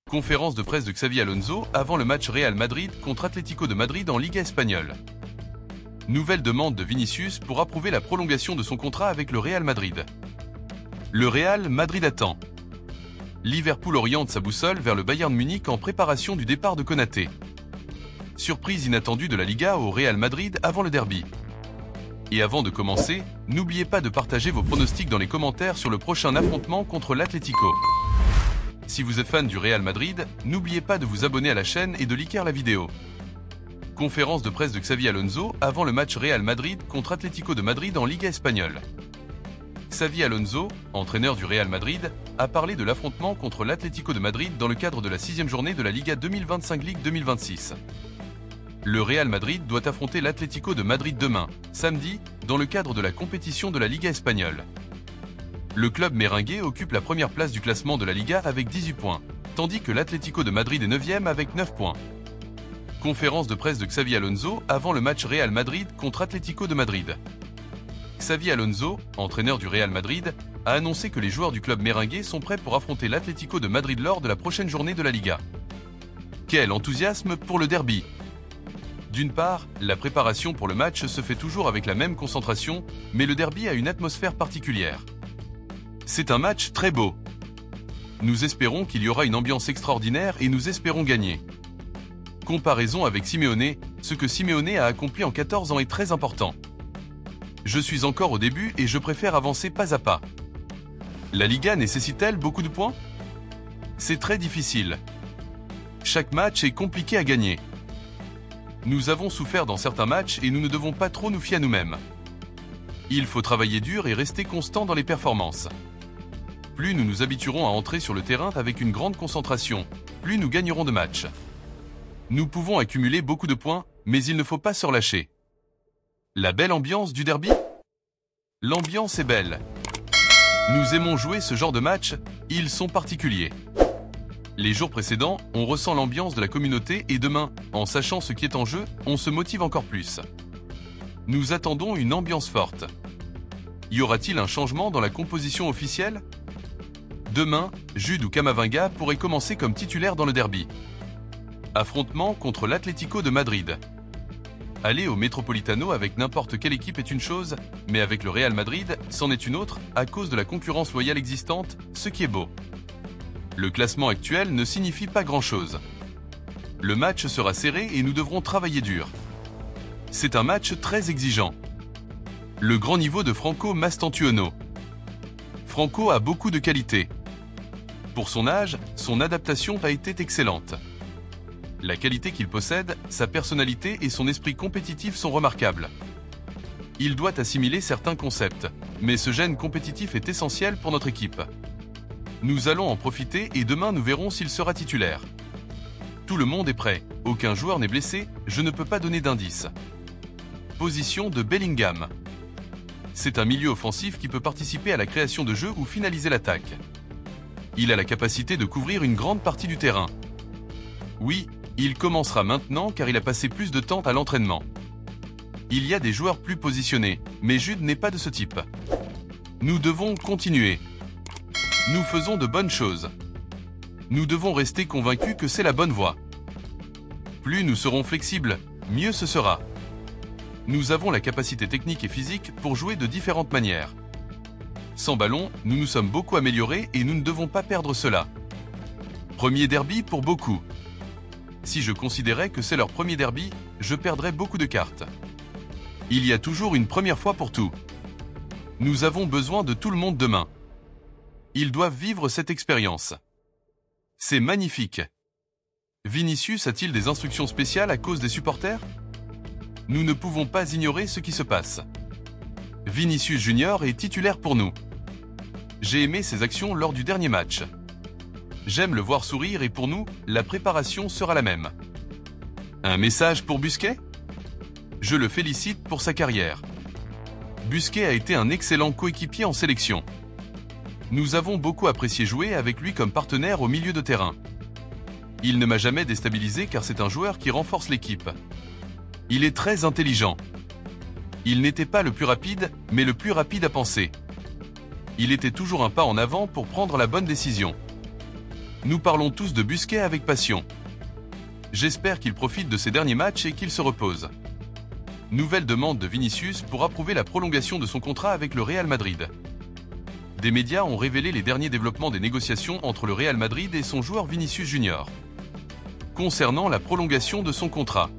Conférence de presse de Xavi Alonso avant le match Real Madrid contre Atlético de Madrid en Liga espagnole. Nouvelle demande de Vinicius pour approuver la prolongation de son contrat avec le Real Madrid. Le Real Madrid attend. Liverpool oriente sa boussole vers le Bayern Munich en préparation du départ de Konaté. Surprise inattendue de la Liga au Real Madrid avant le derby. Et avant de commencer, n'oubliez pas de partager vos pronostics dans les commentaires sur le prochain affrontement contre l'Atlético. Si vous êtes fan du Real Madrid, n'oubliez pas de vous abonner à la chaîne et de liker la vidéo. Conférence de presse de Xavi Alonso avant le match Real Madrid contre Atlético de Madrid en Liga espagnole. Xavi Alonso, entraîneur du Real Madrid, a parlé de l'affrontement contre l'Atlético de Madrid dans le cadre de la 6e journée de la Liga 2025 Ligue 2026. Le Real Madrid doit affronter l'Atlético de Madrid demain, samedi, dans le cadre de la compétition de la Liga espagnole. Le club merengue occupe la première place du classement de la Liga avec 18 points, tandis que l'Atlético de Madrid est 9e avec 9 points. Conférence de presse de Xavi Alonso avant le match Real Madrid contre Atlético de Madrid. Xavi Alonso, entraîneur du Real Madrid, a annoncé que les joueurs du club merengue sont prêts pour affronter l'Atlético de Madrid lors de la prochaine journée de la Liga. Quel enthousiasme pour le derby! D'une part, la préparation pour le match se fait toujours avec la même concentration, mais le derby a une atmosphère particulière. C'est un match très beau. Nous espérons qu'il y aura une ambiance extraordinaire et nous espérons gagner. Comparaison avec Simeone, ce que Simeone a accompli en 14 ans est très important. Je suis encore au début et je préfère avancer pas à pas. La Liga nécessite-t-elle beaucoup de points? C'est très difficile. Chaque match est compliqué à gagner. Nous avons souffert dans certains matchs et nous ne devons pas trop nous fier à nous-mêmes. Il faut travailler dur et rester constant dans les performances. Plus nous nous habituerons à entrer sur le terrain avec une grande concentration, plus nous gagnerons de matchs. Nous pouvons accumuler beaucoup de points, mais il ne faut pas se relâcher. La belle ambiance du derby? L'ambiance est belle. Nous aimons jouer ce genre de match, ils sont particuliers. Les jours précédents, on ressent l'ambiance de la communauté et demain, en sachant ce qui est en jeu, on se motive encore plus. Nous attendons une ambiance forte. Y aura-t-il un changement dans la composition officielle? Demain, Jude ou Camavinga pourraient commencer comme titulaire dans le derby. Affrontement contre l'Atlético de Madrid. Aller au Metropolitano avec n'importe quelle équipe est une chose, mais avec le Real Madrid, c'en est une autre, à cause de la concurrence loyale existante, ce qui est beau. Le classement actuel ne signifie pas grand-chose. Le match sera serré et nous devrons travailler dur. C'est un match très exigeant. Le grand niveau de Franco Mastantuono. Franco a beaucoup de qualités. Pour son âge, son adaptation a été excellente. La qualité qu'il possède, sa personnalité et son esprit compétitif sont remarquables. Il doit assimiler certains concepts, mais ce gène compétitif est essentiel pour notre équipe. Nous allons en profiter et demain nous verrons s'il sera titulaire. Tout le monde est prêt, aucun joueur n'est blessé, je ne peux pas donner d'indice. Position de Bellingham. C'est un milieu offensif qui peut participer à la création de jeux ou finaliser l'attaque. Il a la capacité de couvrir une grande partie du terrain. Oui, il commencera maintenant car il a passé plus de temps à l'entraînement. Il y a des joueurs plus positionnés, mais Jude n'est pas de ce type. Nous devons continuer. Nous faisons de bonnes choses. Nous devons rester convaincus que c'est la bonne voie. Plus nous serons flexibles, mieux ce sera. Nous avons la capacité technique et physique pour jouer de différentes manières. Sans ballon, nous nous sommes beaucoup améliorés et nous ne devons pas perdre cela. Premier derby pour beaucoup. Si je considérais que c'est leur premier derby, je perdrais beaucoup de cartes. Il y a toujours une première fois pour tout. Nous avons besoin de tout le monde demain. Ils doivent vivre cette expérience. C'est magnifique. Vinicius a-t-il des instructions spéciales à cause des supporters? Nous ne pouvons pas ignorer ce qui se passe. Vinicius Junior est titulaire pour nous. J'ai aimé ses actions lors du dernier match. J'aime le voir sourire et pour nous, la préparation sera la même. Un message pour Busquets? Je le félicite pour sa carrière. Busquets a été un excellent coéquipier en sélection. Nous avons beaucoup apprécié jouer avec lui comme partenaire au milieu de terrain. Il ne m'a jamais déstabilisé car c'est un joueur qui renforce l'équipe. Il est très intelligent. Il n'était pas le plus rapide, mais le plus rapide à penser. Il était toujours un pas en avant pour prendre la bonne décision. Nous parlons tous de Busquets avec passion. J'espère qu'il profite de ses derniers matchs et qu'il se repose. Nouvelle demande de Vinicius pour approuver la prolongation de son contrat avec le Real Madrid. Des médias ont révélé les derniers développements des négociations entre le Real Madrid et son joueur Vinicius Junior. Concernant la prolongation de son contrat.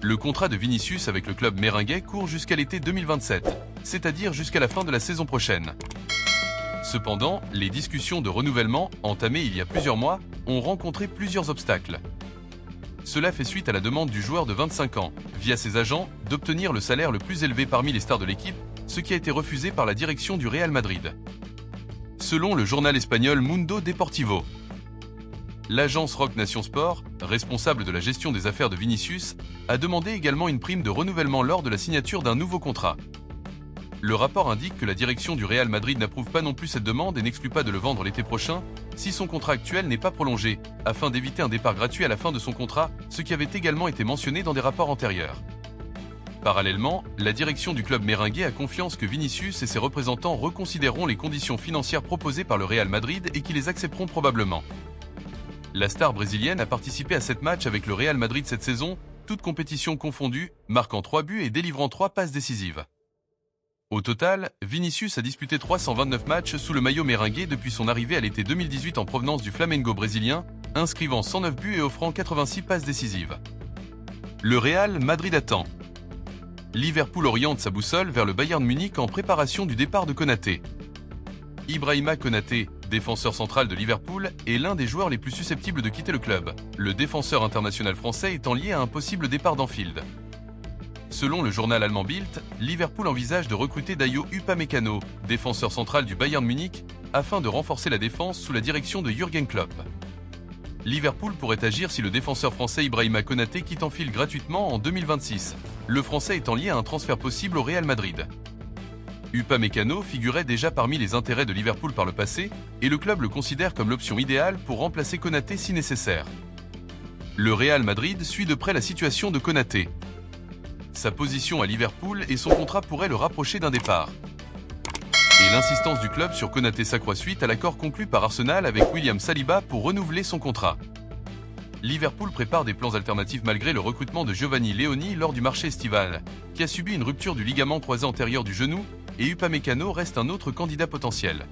Le contrat de Vinicius avec le club merengue court jusqu'à l'été 2027, c'est-à-dire jusqu'à la fin de la saison prochaine. Cependant, les discussions de renouvellement, entamées il y a plusieurs mois, ont rencontré plusieurs obstacles. Cela fait suite à la demande du joueur de 25 ans, via ses agents, d'obtenir le salaire le plus élevé parmi les stars de l'équipe, ce qui a été refusé par la direction du Real Madrid. Selon le journal espagnol Mundo Deportivo, l'agence Rock Nation Sport, responsable de la gestion des affaires de Vinicius, a demandé également une prime de renouvellement lors de la signature d'un nouveau contrat. Le rapport indique que la direction du Real Madrid n'approuve pas non plus cette demande et n'exclut pas de le vendre l'été prochain si son contrat actuel n'est pas prolongé, afin d'éviter un départ gratuit à la fin de son contrat, ce qui avait également été mentionné dans des rapports antérieurs. Parallèlement, la direction du club merengue a confiance que Vinicius et ses représentants reconsidéreront les conditions financières proposées par le Real Madrid et qui les accepteront probablement. La star brésilienne a participé à 7 matchs avec le Real Madrid cette saison, toutes compétitions confondues, marquant 3 buts et délivrant 3 passes décisives. Au total, Vinicius a disputé 329 matchs sous le maillot merengue depuis son arrivée à l'été 2018 en provenance du Flamengo brésilien, inscrivant 109 buts et offrant 86 passes décisives. Le Real Madrid attend. Liverpool oriente sa boussole vers le Bayern Munich en préparation du départ de Konaté. Ibrahima Konaté, défenseur central de Liverpool, est l'un des joueurs les plus susceptibles de quitter le club, le défenseur international français étant lié à un possible départ d'Anfield. Selon le journal allemand Bild, Liverpool envisage de recruter Dayo Upamecano, défenseur central du Bayern Munich, afin de renforcer la défense sous la direction de Jürgen Klopp. Liverpool pourrait agir si le défenseur français Ibrahima Konaté quitte Anfield gratuitement en 2026, le français étant lié à un transfert possible au Real Madrid. Upamecano figurait déjà parmi les intérêts de Liverpool par le passé, et le club le considère comme l'option idéale pour remplacer Konaté si nécessaire. Le Real Madrid suit de près la situation de Konaté. Sa position à Liverpool et son contrat pourraient le rapprocher d'un départ. Et l'insistance du club sur Konaté s'accroît suite à l'accord conclu par Arsenal avec William Saliba pour renouveler son contrat. Liverpool prépare des plans alternatifs malgré le recrutement de Giovanni Leoni lors du marché estival, qui a subi une rupture du ligament croisé antérieur du genou, et Upamecano reste un autre candidat potentiel.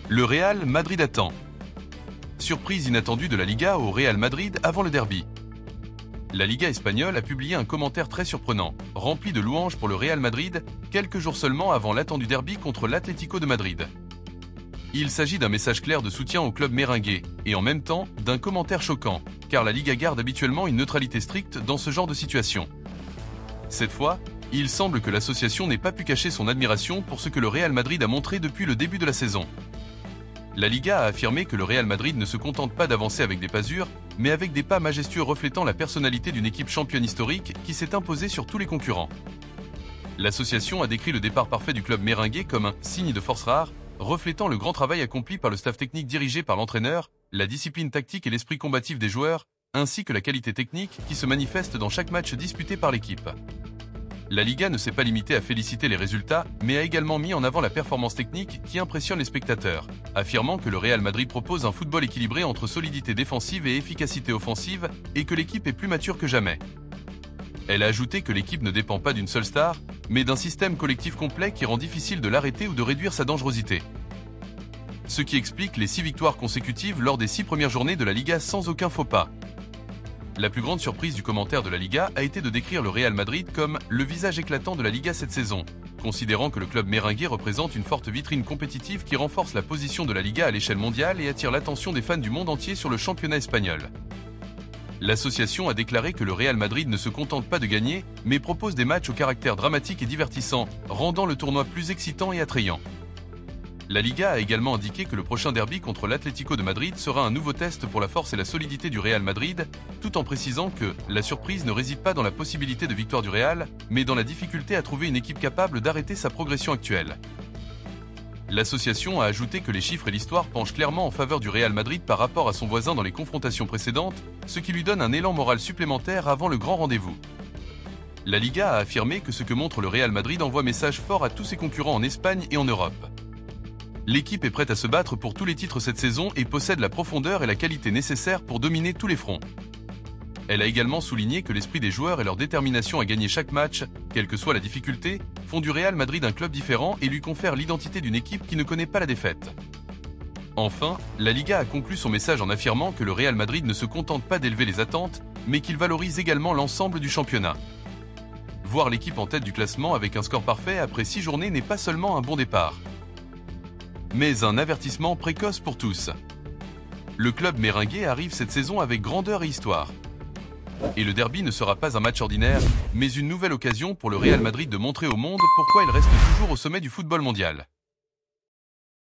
Le Real Madrid attend. Surprise inattendue de la Liga au Real Madrid avant le derby. La Liga espagnole a publié un commentaire très surprenant, rempli de louanges pour le Real Madrid, quelques jours seulement avant l'attendu derby contre l'Atlético de Madrid. Il s'agit d'un message clair de soutien au club merengue, et en même temps, d'un commentaire choquant, car la Liga garde habituellement une neutralité stricte dans ce genre de situation. Cette fois, il semble que l'association n'ait pas pu cacher son admiration pour ce que le Real Madrid a montré depuis le début de la saison. La Liga a affirmé que le Real Madrid ne se contente pas d'avancer avec des pasures, mais avec des pas majestueux reflétant la personnalité d'une équipe championne historique qui s'est imposée sur tous les concurrents. L'association a décrit le départ parfait du club merengue comme un signe de force rare, reflétant le grand travail accompli par le staff technique dirigé par l'entraîneur, la discipline tactique et l'esprit combatif des joueurs, ainsi que la qualité technique qui se manifeste dans chaque match disputé par l'équipe. La Liga ne s'est pas limitée à féliciter les résultats, mais a également mis en avant la performance technique qui impressionne les spectateurs, affirmant que le Real Madrid propose un football équilibré entre solidité défensive et efficacité offensive, et que l'équipe est plus mature que jamais. Elle a ajouté que l'équipe ne dépend pas d'une seule star, mais d'un système collectif complet qui rend difficile de l'arrêter ou de réduire sa dangerosité. Ce qui explique les 6 victoires consécutives lors des 6 premières journées de la Liga sans aucun faux pas. La plus grande surprise du commentaire de la Liga a été de décrire le Real Madrid comme « le visage éclatant de la Liga cette saison », considérant que le club merengue représente une forte vitrine compétitive qui renforce la position de la Liga à l'échelle mondiale et attire l'attention des fans du monde entier sur le championnat espagnol. L'association a déclaré que le Real Madrid ne se contente pas de gagner, mais propose des matchs au caractère dramatique et divertissant, rendant le tournoi plus excitant et attrayant. La Liga a également indiqué que le prochain derby contre l'Atlético de Madrid sera un nouveau test pour la force et la solidité du Real Madrid, tout en précisant que la surprise ne réside pas dans la possibilité de victoire du Real, mais dans la difficulté à trouver une équipe capable d'arrêter sa progression actuelle. L'association a ajouté que les chiffres et l'histoire penchent clairement en faveur du Real Madrid par rapport à son voisin dans les confrontations précédentes, ce qui lui donne un élan moral supplémentaire avant le grand rendez-vous. La Liga a affirmé que ce que montre le Real Madrid envoie message fort à tous ses concurrents en Espagne et en Europe. L'équipe est prête à se battre pour tous les titres cette saison et possède la profondeur et la qualité nécessaires pour dominer tous les fronts. Elle a également souligné que l'esprit des joueurs et leur détermination à gagner chaque match, quelle que soit la difficulté, font du Real Madrid un club différent et lui confèrent l'identité d'une équipe qui ne connaît pas la défaite. Enfin, la Liga a conclu son message en affirmant que le Real Madrid ne se contente pas d'élever les attentes, mais qu'il valorise également l'ensemble du championnat. Voir l'équipe en tête du classement avec un score parfait après 6 journées n'est pas seulement un bon départ, mais un avertissement précoce pour tous. Le club méringué arrive cette saison avec grandeur et histoire. Et le derby ne sera pas un match ordinaire, mais une nouvelle occasion pour le Real Madrid de montrer au monde pourquoi il reste toujours au sommet du football mondial.